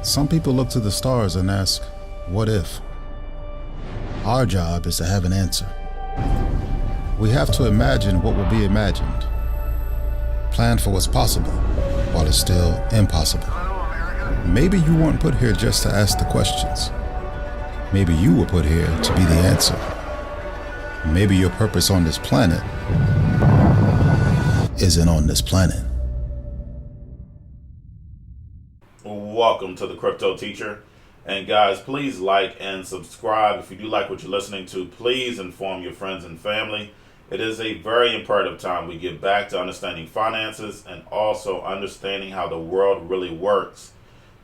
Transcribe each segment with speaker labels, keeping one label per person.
Speaker 1: Some people look to the stars and ask, what if? Our job is to have an answer. We have to imagine what will be imagined. Plan for what's possible while it's still impossible. Maybe you weren't put here just to ask the questions. Maybe you were put here to be the answer. Maybe your purpose on this planet isn't on this planet.
Speaker 2: Welcome to the Crypto Teacher. And guys, please like and subscribe. If you do like what you're listening to, please inform your friends and family. It is a very imperative time we get back to understanding finances and also understanding how the world really works.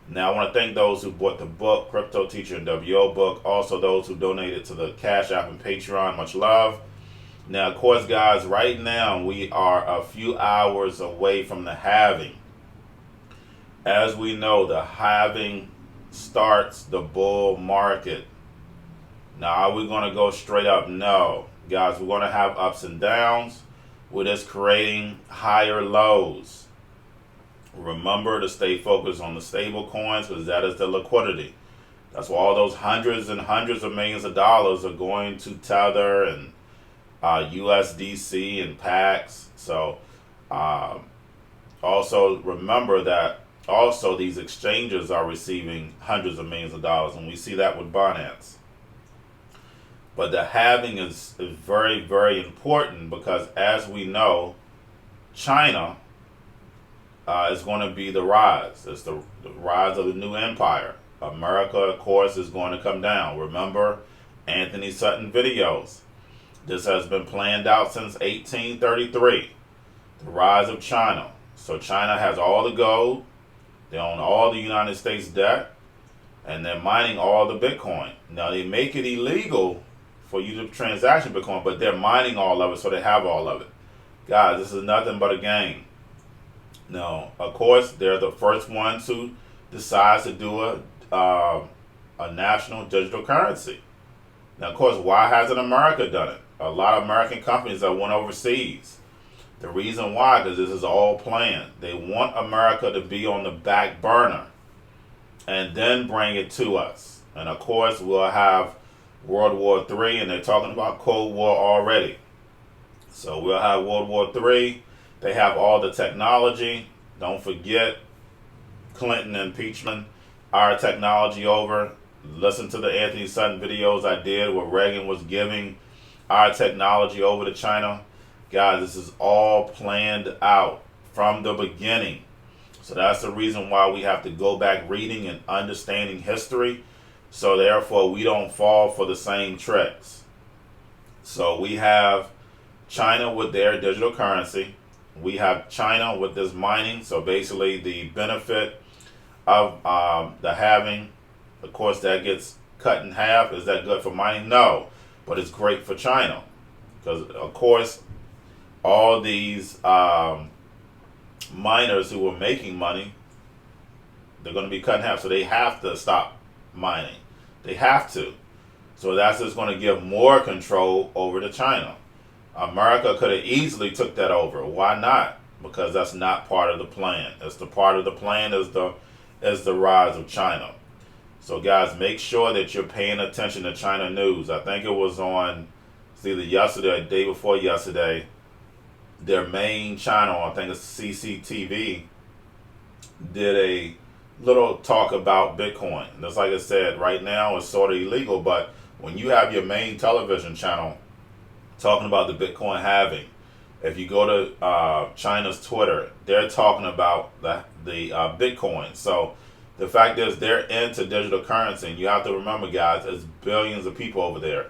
Speaker 2: Now, I want to thank those who bought the book, Crypto Teacher and WO book. Also, those who donated to the Cash App and Patreon. Much love. Now, of course, guys, right now we are a few hours away from the halving. As we know, the halving starts the bull market. Now, are we going to go straight up? No. Guys, we're going to have ups and downs. We're just creating higher lows. Remember to stay focused on the stable coins because that is the liquidity. That's why all those hundreds and hundreds of millions of dollars are going to Tether and USDC and PAX. So also remember that also these exchanges are receiving hundreds of millions of dollars, and we see that with Binance. But the halving is very, very important because, as we know, China is going to be the rise. It's the rise of the new empire. America, of course, is going to come down. Remember Anthony Sutton videos. This has been planned out since 1833. The rise of China. So China has all the gold. They own all the United States debt. And they're mining all the Bitcoin. Now, they make it illegal for you to transaction Bitcoin, but they're mining all of it, so they have all of it. Guys, this is nothing but a game. Now, of course, they're the first ones who decide to do a national digital currency. Now, of course, why hasn't America done it? A lot of American companies that went overseas. The reason why, because this is all planned. They want America to be on the back burner and then bring it to us. And, of course, we'll have World War III, and they're talking about Cold War already. So we'll have World War III. They have all the technology. Don't forget Clinton impeachment, our technology over. Listen to the Anthony Sutton videos I did where Reagan was giving our technology over to China. Guys, this is all planned out from the beginning. So that's the reason why we have to go back reading and understanding history. So therefore, we don't fall for the same tricks. So we have China with their digital currency. We have China with this mining. So basically, the benefit of the halving, of course, that gets cut in half. Is that good for mining? No, but it's great for China because, of course, all these miners who were making money, they're going to be cut in half. So they have to stop mining. They have to. So that's just going to give more control over to China. America could have easily took that over. Why not? Because that's not part of the plan. It's the part of the plan is the rise of China. So guys, make sure that you're paying attention to China news. I think it was on either yesterday or the day before yesterday. Their main channel, I think it's CCTV, did a little talk about Bitcoin. Just like I said, right now it's sort of illegal, but when you have your main television channel talking about the Bitcoin halving, if you go to China's Twitter, they're talking about the Bitcoin. So the fact is they're into digital currency, and you have to remember, guys, there's billions of people over there.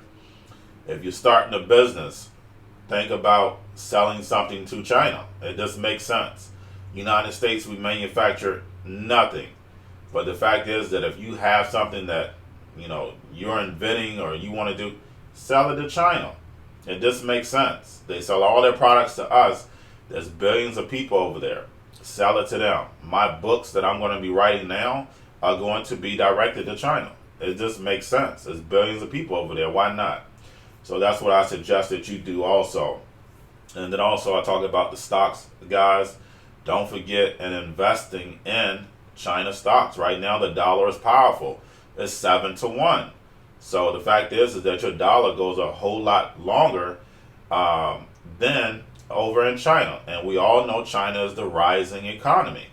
Speaker 2: If you're starting a business, think about selling something to China. It just makes sense. United States, we manufacture nothing. But the fact is that if you have something that, you're inventing or you want to do, sell it to China. It just makes sense. They sell all their products to us. There's billions of people over there. Sell it to them. My books that I'm going to be writing now are going to be directed to China. It just makes sense. There's billions of people over there. Why not? So that's what I suggest that you do also. And then also I talk about the stocks, guys. Don't forget in investing in China stocks. Right now, the dollar is powerful. It's 7-1. So the fact is that your dollar goes a whole lot longer than over in China. And we all know China is the rising economy.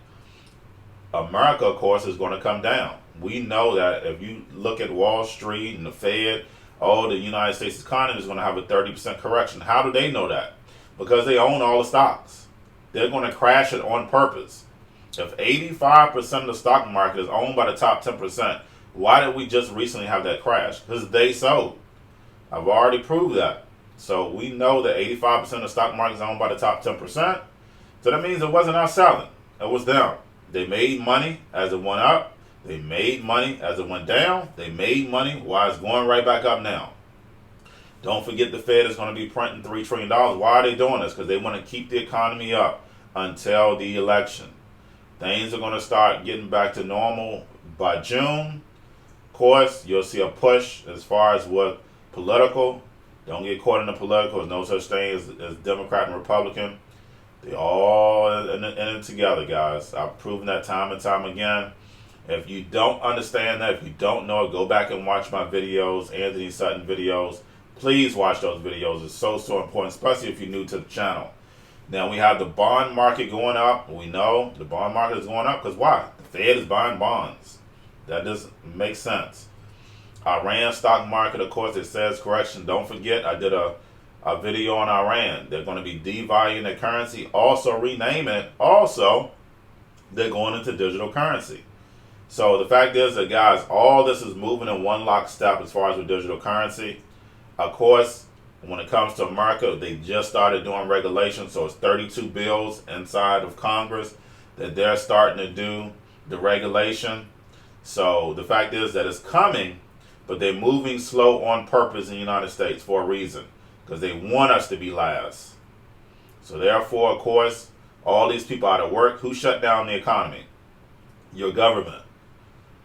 Speaker 2: America, of course, is going to come down. We know that if you look at Wall Street and the Fed, the United States economy is going to have a 30% correction. How do they know that? Because they own all the stocks. They're going to crash it on purpose. If 85% of the stock market is owned by the top 10%, why did we just recently have that crash? Because they sold. I've already proved that. So we know that 85% of the stock market is owned by the top 10%. So that means it wasn't us selling. It was them. They made money as it went up. They made money as it went down. They made money while it's going right back up now. Don't forget the Fed is going to be printing $3 trillion. Why are they doing this? Because they want to keep the economy up until the election. Things are going to start getting back to normal by June. Of course, you'll see a push as far as what political. Don't get caught in the political. There's no such thing as Democrat and Republican. They all in it together, guys. I've proven that time and time again. If you don't understand that, if you don't know it, go back and watch my videos, Anthony Sutton videos. Please watch those videos. It's so important, especially if you're new to the channel. Now, we have the bond market going up. We know the bond market is going up because why? The Fed is buying bonds. That doesn't make sense. Iran stock market, of course, it says correction. Don't forget, I did a video on Iran. They're going to be devaluing their currency, also renaming it. Also, they're going into digital currency. So the fact is that, guys, all this is moving in one lockstep as far as with digital currency. Of course, when it comes to America, they just started doing regulations. So it's 32 bills inside of Congress that they're starting to do the regulation. So the fact is that it's coming, but they're moving slow on purpose in the United States for a reason, because they want us to be last. So therefore, of course, all these people out of work, who shut down the economy? Your government.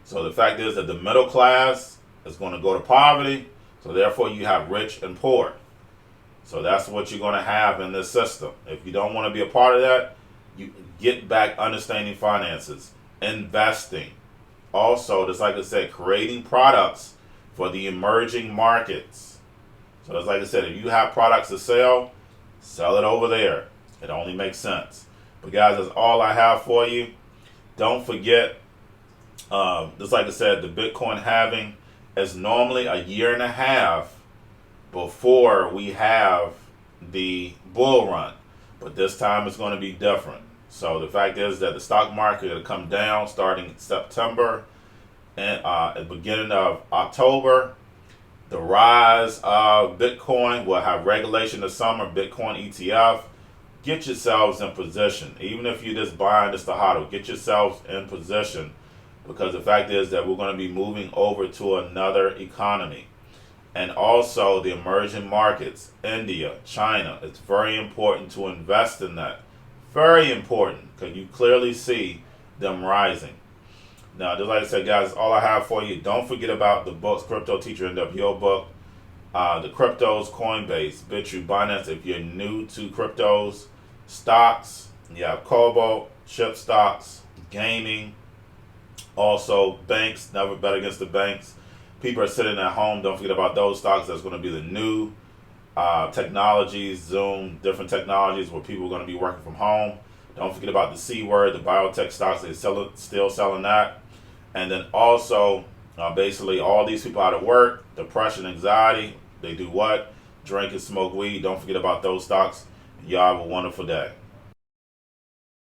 Speaker 2: So the fact is that the middle class is going to go to poverty. So therefore, you have rich and poor. So that's what you're going to have in this system. If you don't want to be a part of that, you get back understanding finances, investing. Also, just like I said, creating products for the emerging markets. So just like I said, if you have products to sell it over there. It only makes sense. But guys, that's all I have for you. Don't forget, just like I said, the Bitcoin halving is normally a year and a half before we have the bull run. But this time it's going to be different. So the fact is that the stock market will come down starting September and at the beginning of October. The rise of Bitcoin will have regulation this summer, Bitcoin ETF. Get yourselves in position. Even if you're just buying this to hodl, get yourselves in position, because the fact is that we're going to be moving over to another economy. And also the emerging markets, India, China. It's very important to invest in that. Very important, because you clearly see them rising. Now, just like I said, guys, all I have for you. Don't forget about the books, Crypto Teacher NWO book, the cryptos, Coinbase, BitTrue, Binance. If you're new to cryptos, stocks, you have Cobalt, chip stocks, gaming, also banks. Never bet against the banks. People are sitting at home. Don't forget about those stocks. That's going to be the new technologies, Zoom, different technologies where people are going to be working from home. Don't forget about the C word, the biotech stocks. They're still selling that. And then also, basically, all these people out of work, depression, anxiety, they do what? Drink and smoke weed. Don't forget about those stocks. Y'all have a wonderful day.